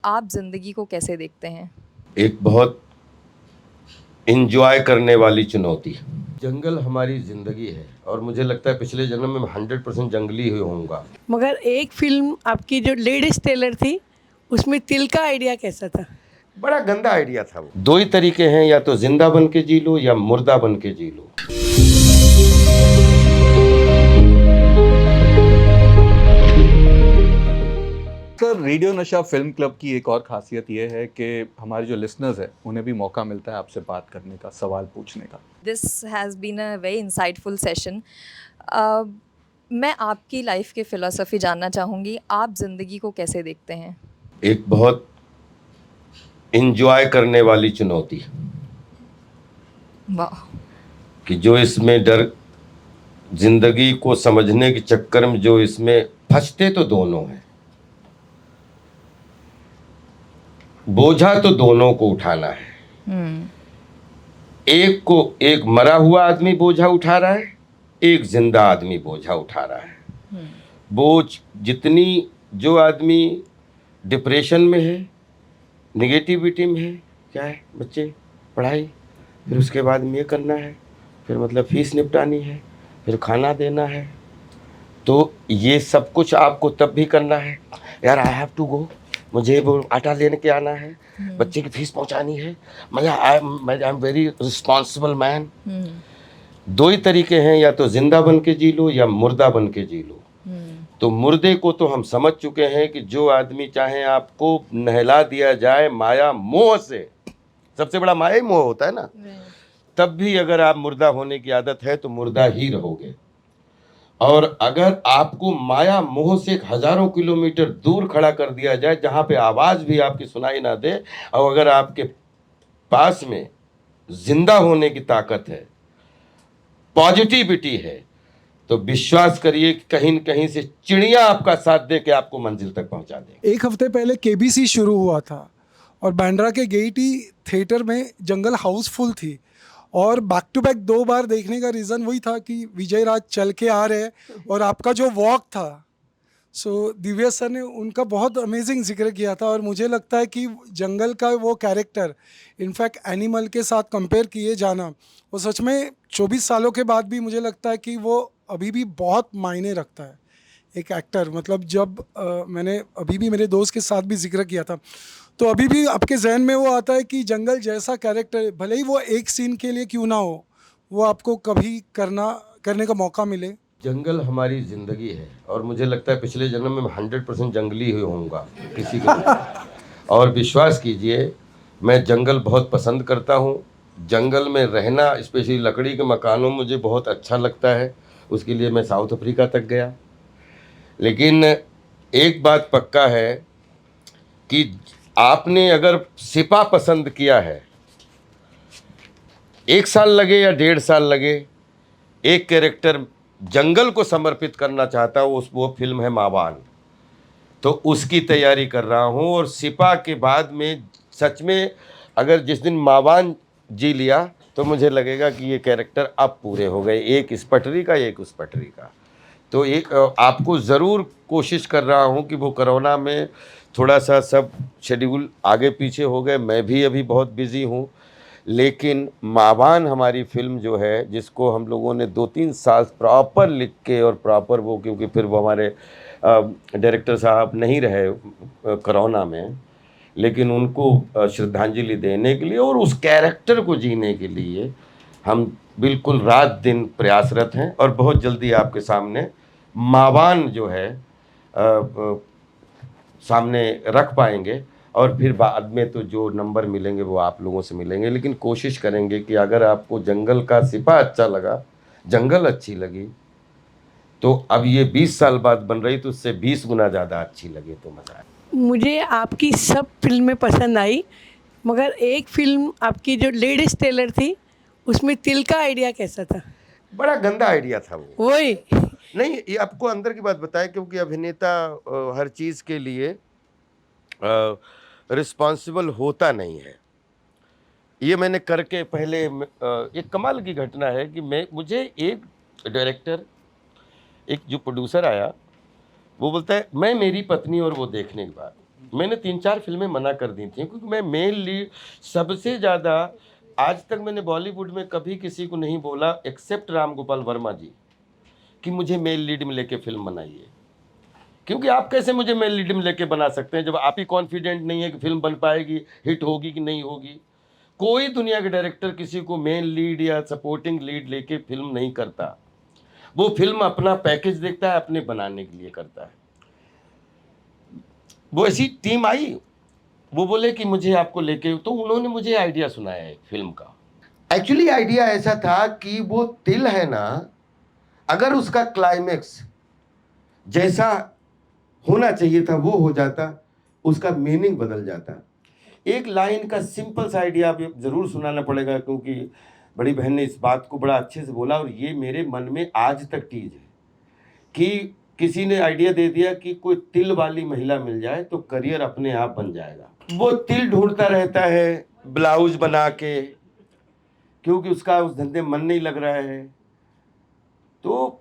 आप ज़िंदगी को कैसे देखते हैं? एक बहुत इंजॉय करने वाली चुनौती। जंगल हमारी ज़िंदगी है और मुझे लगता है पिछले जन्म में मैं 100% जंगली ही होऊंगा। मगर एक फिल्म आपकी जो लेडीज टेलर थी उसमें तिल का आइडिया कैसा था? बड़ा गंदा आइडिया था वो। दो ही तरीके हैं, या तो जिंदा बन के जी लो या मुर्दा बन के जी लो। सर, रेडियो नशा फिल्म क्लब की एक और खासियत ये है कि हमारे जो लिसनर्स हैं उन्हें भी मौका मिलता है आपसे बात करने का, सवाल पूछने का। This has been a very insightful session. मैं आपकी लाइफ की फ़िलॉसफ़ी जानना चाहूँगी, आप ज़िंदगी को कैसे देखते हैं? एक बहुत इंजॉय करने वाली चुनौती वाह! कि जो इसमें डर, जिंदगी को समझने के चक्कर में जो इसमें फंसते तो दोनों हैं। बोझा तो दोनों को उठाना है। एक को, एक मरा हुआ आदमी बोझा उठा रहा है, एक जिंदा आदमी बोझा उठा रहा है। बोझ जितनी, जो आदमी डिप्रेशन में है, निगेटिविटी में है, क्या है, बच्चे, पढ़ाई, फिर उसके बाद में ये करना है, फिर मतलब फीस निपटानी है, फिर खाना देना है, तो ये सब कुछ आपको तब भी करना है। यार आई हैव टू गो, मुझे वो आटा लेने के आना है, बच्चे की फीस पहुंचानी है, I am very responsible man. दो ही तरीके हैं, या तो जिंदा बन के जी लो या मुर्दा बन के जी लो। तो मुर्दे को तो हम समझ चुके हैं कि जो आदमी चाहे आपको नहला दिया जाए माया मोह से, सबसे बड़ा माया ही मोह होता है ना, तब भी अगर आप मुर्दा होने की आदत है तो मुर्दा ही रहोगे। और अगर आपको माया मोह से हजारों किलोमीटर दूर खड़ा कर दिया जाए, जहां पे आवाज भी आपकी सुनाई ना दे, और अगर आपके पास में जिंदा होने की ताकत है, पॉजिटिविटी है, तो विश्वास करिए कि कहीं न कहीं से चिड़िया आपका साथ दे के आपको मंजिल तक पहुंचा देगी। एक हफ्ते पहले केबीसी शुरू हुआ था और बांद्रा के गेयटी थिएटर में जंगल हाउसफुल थी, और बैक टू बैक 2 बार देखने का रीज़न वही था कि विजय राज चल के आ रहे और आपका जो वॉक था, सो दिव्या सर ने उनका बहुत अमेजिंग जिक्र किया था। और मुझे लगता है कि जंगल का वो कैरेक्टर इनफैक्ट एनिमल के साथ कंपेयर किए जाना, वो सच में 24 सालों के बाद भी मुझे लगता है कि वो अभी भी बहुत मायने रखता है एक एक्टर। मतलब जब मैंने अभी भी मेरे दोस्त के साथ भी जिक्र किया था, तो अभी भी आपके जहन में वो आता है कि जंगल जैसा कैरेक्टर, भले ही वो एक सीन के लिए क्यों ना हो, वो आपको कभी करने का मौका मिले। जंगल हमारी ज़िंदगी है और मुझे लगता है पिछले जन्म में मैं 100% जंगली ही होऊंगा किसी के। और विश्वास कीजिए, मैं जंगल बहुत पसंद करता हूँ। जंगल में रहना, स्पेशली लकड़ी के मकानों में, मुझे बहुत अच्छा लगता है। उसके लिए मैं साउथ अफ्रीका तक गया। लेकिन एक बात पक्का है कि आपने अगर सिपा पसंद किया है, 1 साल लगे या 1.5 साल लगे, एक कैरेक्टर जंगल को समर्पित करना चाहता हूँ, वो फिल्म है मावान। तो उसकी तैयारी कर रहा हूँ, और सिपा के बाद में सच में अगर जिस दिन मावान जी लिया तो मुझे लगेगा कि ये कैरेक्टर अब पूरे हो गए, एक इस पटरी का, एक उस पटरी का। तो एक आपको ज़रूर कोशिश कर रहा हूँ कि वो कोरोना में थोड़ा सा सब शेड्यूल आगे पीछे हो गए, मैं भी अभी बहुत बिज़ी हूँ, लेकिन मावान हमारी फिल्म जो है, जिसको हम लोगों ने 2-3 साल प्रॉपर लिख के और प्रॉपर वो, क्योंकि फिर वो हमारे डायरेक्टर साहब नहीं रहे कोरोना में, लेकिन उनको श्रद्धांजलि देने के लिए और उस कैरेक्टर को जीने के लिए हम बिल्कुल रात दिन प्रयासरत हैं, और बहुत जल्दी आपके सामने मावान जो है सामने रख पाएंगे। और फिर बाद में तो जो नंबर मिलेंगे वो आप लोगों से मिलेंगे, लेकिन कोशिश करेंगे कि अगर आपको जंगल का सिपा अच्छा लगा, जंगल अच्छी लगी, तो अब ये 20 साल बाद बन रही तो उससे 20 गुना ज़्यादा अच्छी लगे तो मज़ा आए। मुझे आपकी सब फिल्में पसंद आई, मगर एक फिल्म आपकी जो लेडीज टेलर थी उसमें तिल का आइडिया कैसा था? बड़ा गंदा आइडिया था वो। वही नहीं, ये आपको अंदर की बात बताए, क्योंकि अभिनेता हर चीज़ के लिए रिस्पॉन्सिबल होता नहीं है। ये मैंने करके पहले एक कमाल की घटना है कि मुझे एक डायरेक्टर, एक जो प्रोड्यूसर आया, वो बोलता है मैं, मेरी पत्नी और वो देखने के बाद मैंने 3-4 फिल्में मना कर दी थी क्योंकि मैं मेन लीड सबसे ज़्यादा, आज तक मैंने बॉलीवुड में कभी किसी को नहीं बोला एक्सेप्ट राम गोपाल वर्मा जी कि मुझे मेल लीड में लेके फिल्म बनाइए, क्योंकि आप कैसे मुझे मेल लीड में लेके बना सकते हैं जब आप ही कॉन्फिडेंट नहीं है कि फिल्म बन पाएगी, हिट होगी कि नहीं होगी। कोई दुनिया के डायरेक्टर किसी को मेन लीड या सपोर्टिंग लीड लेके फिल्म नहीं करता, वो फिल्म अपना पैकेज देखता है, अपने बनाने के लिए करता है। वो ऐसी टीम आई, वो बोले कि मुझे आपको लेके, तो उन्होंने मुझे आइडिया सुनाया है फिल्म का। एक्चुअली आइडिया ऐसा था कि वो तिल है ना, अगर उसका क्लाइमेक्स जैसा होना चाहिए था वो हो जाता, उसका मीनिंग बदल जाता। एक लाइन का सिंपल सा आइडिया आप ज़रूर सुनाना पड़ेगा, क्योंकि बड़ी बहन ने इस बात को बड़ा अच्छे से बोला और ये मेरे मन में आज तक टीज है कि किसी ने आइडिया दे दिया कि कोई तिल वाली महिला मिल जाए तो करियर अपने आप बन जाएगा। वो तिल ढूंढता रहता है ब्लाउज बना के, क्योंकि उसका उस धंधे मन नहीं लग रहा है। तो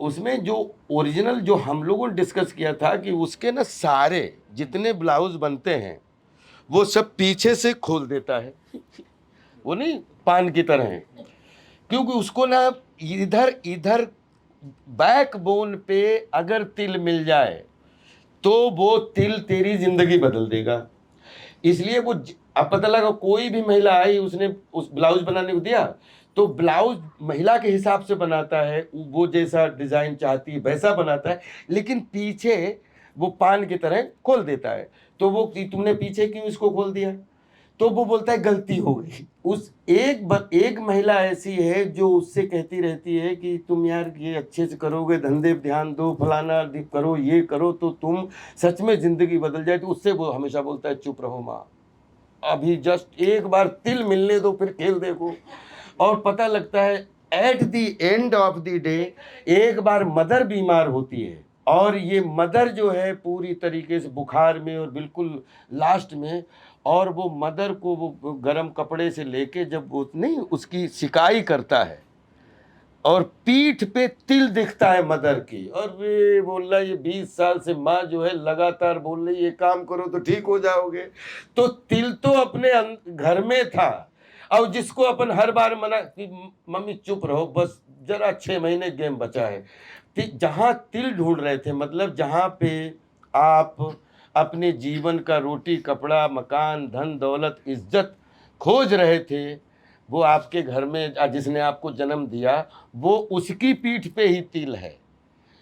उसमें जो ओरिजिनल जो हम लोगों ने डिस्कस किया था कि उसके ना सारे जितने ब्लाउज बनते हैं वो सब पीछे से खोल देता है वो नहीं पान की तरह है, क्योंकि उसको ना इधर इधर बैकबोन पे अगर तिल मिल जाए तो वो तिल तेरी जिंदगी बदल देगा। इसलिए वो अब पता लगा कोई भी महिला आई, उसने उस ब्लाउज बनाने को दिया तो ब्लाउज महिला के हिसाब से बनाता है, वो जैसा डिजाइन चाहती है वैसा बनाता है, लेकिन पीछे वो पान की तरह खोल देता है। तो वो तुमने पीछे क्यों इसको खोल दिया, तो वो बोलता है गलती हो गई। उस एक महिला ऐसी है जो उससे कहती रहती है कि तुम यार ये अच्छे से करोगे, धंधे पे ध्यान दो, फलाना करो, ये करो तो तुम सच में जिंदगी बदल जाए। तो उससे वो हमेशा बोलता है चुप रहो माँ, अभी जस्ट एक बार तिल मिलने दो फिर खेल देखो। और पता लगता है at the end of the day एक बार मदर बीमार होती है और ये मदर जो है पूरी तरीके से बुखार में और बिल्कुल लास्ट में, और वो मदर को वो गर्म कपड़े से लेके जब वो नहीं उसकी सिकाई करता है और पीठ पे तिल दिखता है मदर की, और वे बोल रहा है ये 20 साल से माँ जो है लगातार बोल रही ये काम करो तो ठीक हो जाओगे। तो तिल तो अपने घर में था, और जिसको अपन हर बार मना कि मम्मी चुप रहो बस जरा 6 महीने गेम बचा है, जहाँ तिल ढूंढ रहे थे, मतलब जहाँ पे आप अपने जीवन का रोटी कपड़ा मकान धन दौलत इज्जत खोज रहे थे, वो आपके घर में जिसने आपको जन्म दिया वो उसकी पीठ पे ही तिल है,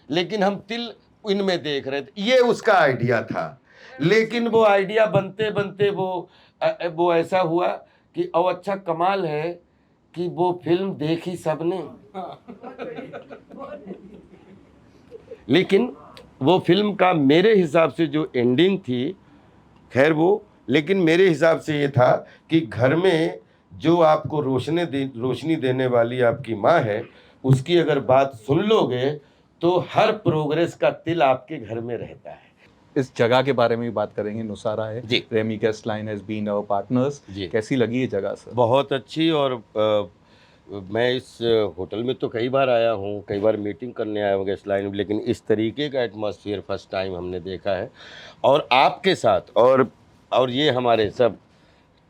लेकिन हम तिल इनमें देख रहे थे। ये उसका आइडिया था, लेकिन वो आइडिया बनते बनते वो ऐसा हुआ कि और अच्छा कमाल है कि वो फिल्म देखी सबने, लेकिन वो फिल्म का मेरे हिसाब से जो एंडिंग थी, खैर वो, लेकिन मेरे हिसाब से ये था कि घर में जो आपको रोशनी देने वाली आपकी माँ है उसकी अगर बात सुन लोगे तो हर प्रोग्रेस का तिल आपके घर में रहता है। इस जगह के बारे में भी बात करेंगे। नुसारा है जी। रेमी guest line has been our partners, जी। कैसी लगी ये जगह सर? बहुत अच्छी, और मैं इस होटल में तो कई बार आया हूँ, कई बार मीटिंग करने आया हूँ गेस्ट लाइन में, लेकिन इस तरीके का एटमॉस्फेयर फर्स्ट टाइम हमने देखा है। और आपके साथ और ये हमारे सब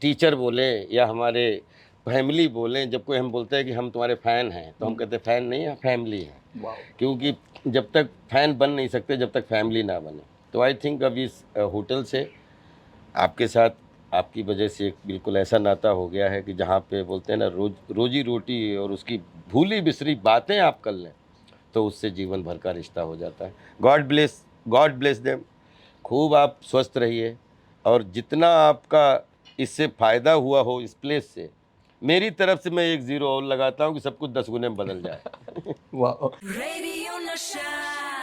टीचर बोले या हमारे फैमिली बोले, जब कोई हम बोलते हैं कि हम तुम्हारे फ़ैन हैं तो हम कहते हैं फ़ैन नहीं है, फैमिली है, क्योंकि जब तक फ़ैन बन नहीं सकते जब तक फैमिली ना बने। तो आई थिंक अब इस होटल से आपके साथ आपकी वजह से एक बिल्कुल ऐसा नाता हो गया है कि जहाँ पे बोलते हैं ना रोजी रोटी और उसकी भूली बिसरी बातें आप कर लें तो उससे जीवन भर का रिश्ता हो जाता है। God bless them. खूब आप स्वस्थ रहिए, और जितना आपका इससे फ़ायदा हुआ हो इस प्लेस से, मेरी तरफ से मैं 1 0 और लगाता हूँ कि सब कुछ 10 गुने में बदल जाए। वाह। Radio Nasha.